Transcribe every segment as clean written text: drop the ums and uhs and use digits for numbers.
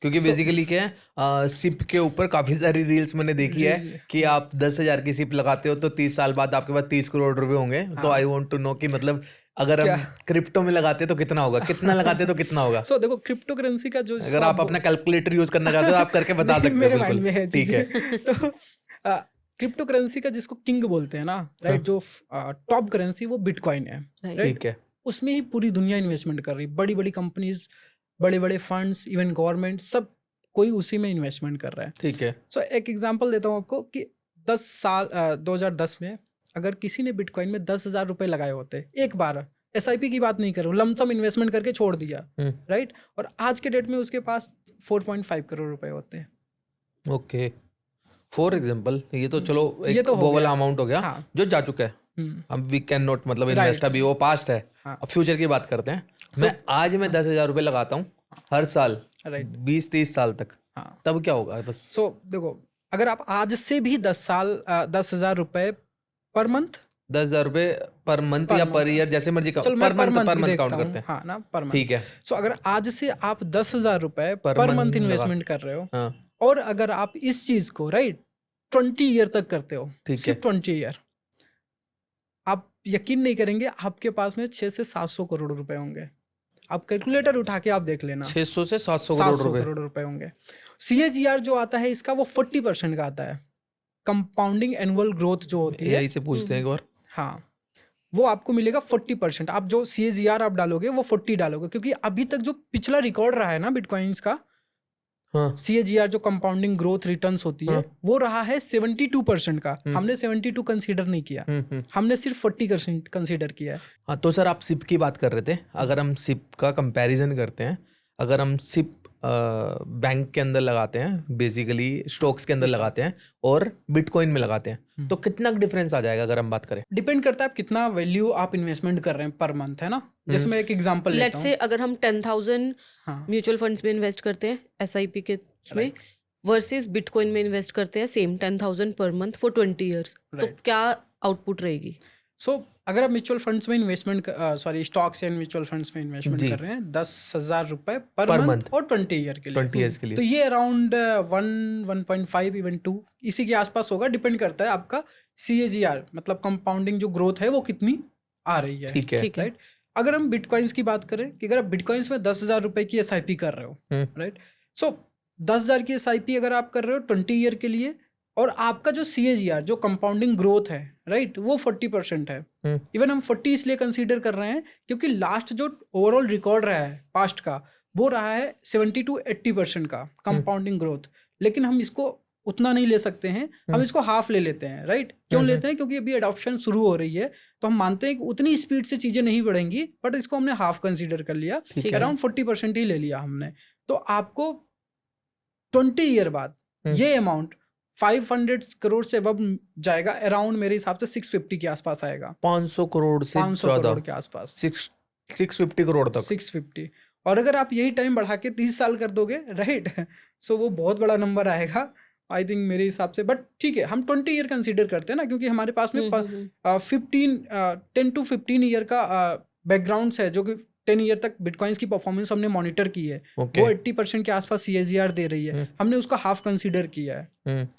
क्योंकि बेसिकली क्या है, सिप के ऊपर काफी सारी रील्स मैंने देखी है कि आप 10,000 की सिप लगाते हो तो 30 साल बाद आपके पास 30 करोड़ रुपए होंगे। तो आई वांट टू नो कि मतलब अगर हम क्रिप्टो में लगाते तो कितना होगा, कितना लगाते तो कितना होगा। सो देखो क्रिप्टो करेंसी का जो अगर आप अपना कैलकुलेटर यूज करना चाहते हो आप करके बता सकते हो। मेरे माइंड में है ठीक है। तो क्रिप्टो करेंसी का जिसको किंग बोलते हैं ना, राइट, जो टॉप करेंसी वो बिटकॉइन है, ठीक है। उसमें ही पूरी दुनिया इन्वेस्टमेंट कर रही है, बड़ी बड़ी कंपनीज, बड़े बड़े फंड्स, इवन गवर्नमेंट, सब कोई उसी में इन्वेस्टमेंट कर रहा है। ठीक है। सो एक एग्जांपल देता हूँ आपको कि 2010 में अगर किसी ने बिटकॉइन में 10,000 रुपए लगाए होते एक बार, SIP की बात नहीं कर रहा हूँ, लमसम इन्वेस्टमेंट करके छोड़ दिया, राइट, और आज के डेट में उसके पास 4.5 करोड़ रुपए होते हैं। ओके, फॉर एग्जाम्पल ये तो चलो ये एक तो हो वो वाला गया। अमाउंट हो गया हाँ। जो जा चुका है। अब वी कैन नॉट मतलब इन्वेस्ट, अभी वो पास्ट है। हाँ। अब फ्यूचर की बात करते हैं। मैं आज में 10,000 रुपए लगाता हूँ हर साल, राइट, 20-30 साल तक, हाँ, तब क्या होगा बस। सो देखो अगर आप आज से भी 10,000 रुपए पर मंथ, 10,000 रुपए पर मंथ या पर ईयर, जैसे मर्जी चल मैं पर मंथ काउंट काउंट करते हैं। हाँ ना, पर मंथ। ठीक है। सो अगर आज से आप 10,000 रुपए पर मंथ इन्वेस्टमेंट कर रहे हो, हाँ, और अगर आप इस चीज को, राइट, 20 ईयर तक करते हो, ठीक सिर्फ 20 ईयर, आप यकीन नहीं करेंगे आपके पास में 600 से 700 करोड़ रुपए होंगे। आप कैलकुलेटर उठा के आप देख लेना, 600 से 700 करोड़ रुपए। करोड़ रुपए होंगे। CAGR जो आता है इसका वो 40% का आता है, कंपाउंडिंग एनुअल ग्रोथ जो होती है। यही से पूछते हैं एक बार। हाँ, वो आपको मिलेगा 40%। आप जो CAGR आप डालोगे वो 40 डालोगे, क्योंकि अभी तक जो पिछला रिकॉर्ड रहा है ना बिटकॉइंस का, हाँ। CAGR जो कंपाउंडिंग ग्रोथ रिटर्न्स होती है, वो रहा है 72% का। हमने 72 कंसीडर नहीं किया, हमने सिर्फ 40% कंसीडर किया है। हाँ, तो सर आप सिप की बात कर रहे थे। अगर हम सिप का कंपैरिजन करते हैं, अगर हम सिप बैंक के अंदर लगाते हैं, बेसिकली स्टॉक्स के अंदर लगाते हैं, और बिटकॉइन में लगाते हैं, तो कितना डिफरेंस आ जाएगा अगर हम बात करें? डिपेंड करता है आप कितना वैल्यू आप इन्वेस्टमेंट कर रहे हैं पर मंथ, है ना। जैसे मैं एक एग्जांपल लेता लेट्स से अगर हम 10,000 म्यूचुअल फंड्स में इन्वेस्ट करते हैं SIP के उसमें, वर्सेस बिटकॉइन में इन्वेस्ट करते हैं same 10,000 per month for 20 years, तो क्या आउटपुट रहेगी? सो अगर आप म्यूचुअल फंड्स में investment, sorry, stocks and mutual funds में इन्वेस्टमेंट कर रहे हैं 10,000 रुपए पर मंथ और 20 ईयर के लिए, 20 ईयर्स के लिए, तो ये अराउंड 1.5 इवन 2 इसी के आसपास होगा। डिपेंड करता है आपका CAGR, मतलब कंपाउंडिंग जो ग्रोथ है वो कितनी आ रही है। ठीक है, राइट। अगर हम बिटकॉइंस की बात करें कि अगर आप बिटकॉइंस में 10,000 रुपए की SIP कर रहे हो, राइट, सो 10,000 की SIP अगर आप कर रहे हो 20 ईयर के लिए, और आपका जो CAGR जो कंपाउंडिंग ग्रोथ है, राइट, वो 40% है। इवन हम 40 इसलिए कंसीडर कर रहे हैं क्योंकि लास्ट जो ओवरऑल रिकॉर्ड रहा है पास्ट का, वो रहा है 70 to 80% का कंपाउंडिंग ग्रोथ। लेकिन हम इसको उतना नहीं ले सकते हैं, हम इसको हाफ ले लेते हैं, राइट। क्यों लेते हैं? क्योंकि अभी अडॉप्शन शुरू हो रही है, तो हम मानते हैं कि उतनी स्पीड से चीजें नहीं बढ़ेंगी, बट इसको हमने हाफ कंसीडर कर लिया, अराउंड 40% ही ले लिया हमने। तो आपको 20 ईयर बाद ये अमाउंट 500 करोड़ से अब जाएगा, अराउंड मेरे हिसाब से 650 के आसपास आएगा। 500 करोड़ से 500 करोड़ के आसपास, 650 करोड़ तक, 650। और अगर आप यही टाइम बढ़ा के 30 साल कर दोगे, राइट, सो वो बहुत बड़ा नंबर आएगा आई थिंक मेरे हिसाब से। बट ठीक है, हम 20 ईयर कंसीडर करते हैं ना, क्योंकि हमारे पास में 10 to 15 ईयर का बैकग्राउंड है, जो कि 10 ईयर तक बिटकॉइंस की परफॉर्मेंस हमने मॉनिटर की है। वो 80% के आसपास CAGR दे रही है, हमने उसका हाफ कंसीडर किया है,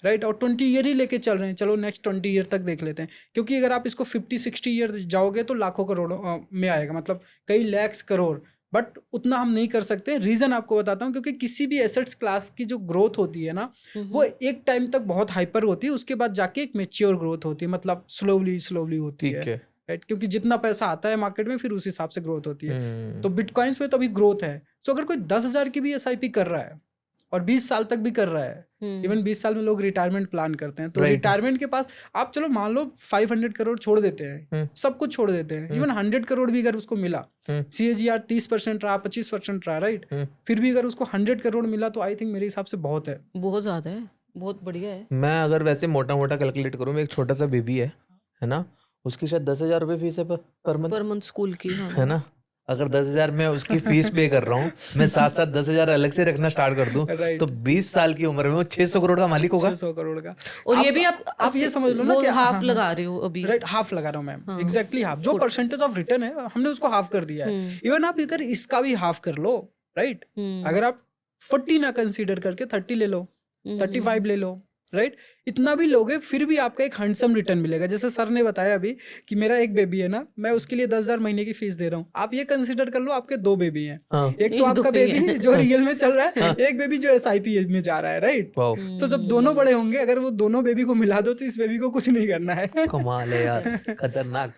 राइट। और 20 ईयर ही लेके चल रहे हैं, चलो नेक्स्ट 20 ईयर तक देख लेते हैं, क्योंकि अगर आप इसको 50-60 ईयर जाओगे तो लाखों करोड़ों में आएगा, मतलब कई लैक्स करोड़। बट उतना हम नहीं कर सकते। रीजन आपको बताता हूँ, क्योंकि किसी भी एसेट्स क्लास की जो ग्रोथ होती है ना, वो एक टाइम तक बहुत हाइपर होती है, उसके बाद जाके एक मैच्योर ग्रोथ होती है, मतलब स्लोली होती है, राइट। क्योंकि जितना पैसा आता है मार्केट में, फिर उस हिसाब से ग्रोथ होती है। तो बिटकॉइंस में तो अभी ग्रोथ है। सो अगर कोई 10,000 की भी SIP कर रहा है और 20 साल तक भी कर रहा है, इवन 20 साल में लोग रिटायरमेंट प्लान करते हैं, तो रिटायरमेंट के पास आप चलो मान लो 500 करोड़ छोड़ देते हैं, सब कुछ छोड़ देते हैं, इवन 100 करोड़ भी अगर उसको मिला, CAGR 30% रहा, 25% रहा, राइट, फिर भी अगर उसको 100 करोड़ मिला, तो आई थिंक मेरे हिसाब से बहुत है, बहुत ज्यादा है, बहुत बढ़िया है। मैं अगर वैसे मोटा कैलकुलेट करूँ, एक छोटा सा बेबी है ना, उसकी शायद 10,000 रुपये फीस है पर मंथ स्कूल की, है ना। अगर 10,000 मैं उसकी फीस पे कर रहा हूँ, मैं साथ साथ 10,000 अलग से रखना स्टार्ट कर दूं, तो 20 साल की उम्र में वो 600 करोड़ का मालिक होगा। 600 करोड़ का। और ये भी आप ये समझ लो ना कि हाफ लगा रहे हो अभी, राइट, हाफ लगा रहा हूँ मैम, एग्जैक्टली हाफ। जो परसेंटेज ऑफ रिटर्न है हमने उसको हाफ कर दिया है। इवन आप अगर इसका भी हाफ कर लो, राइट, अगर आप 40 ना कंसीडर करके 30 ले लो, 35 ले लो, राइट? इतना भी लोगे फिर भी आपका एक हैंडसम रिटर्न मिलेगा। जैसे सर ने बताया अभी कि मेरा एक बेबी है ना, मैं उसके लिए 10,000 महीने की फीस दे रहा हूँ। आप ये कंसीडर कर लो आपके 2 बेबी हैं, हाँ, एक तो एक आपका दो ही बेबी है। जो रियल में चल रहा है, एक बेबी जो SIP में जा रहा है, राइट? वाओ, सो जब दोनों बड़े होंगे, अगर वो दोनों बेबी को मिला दो तो इस बेबी को कुछ नहीं करना है। कमाल है यार, खतरनाक।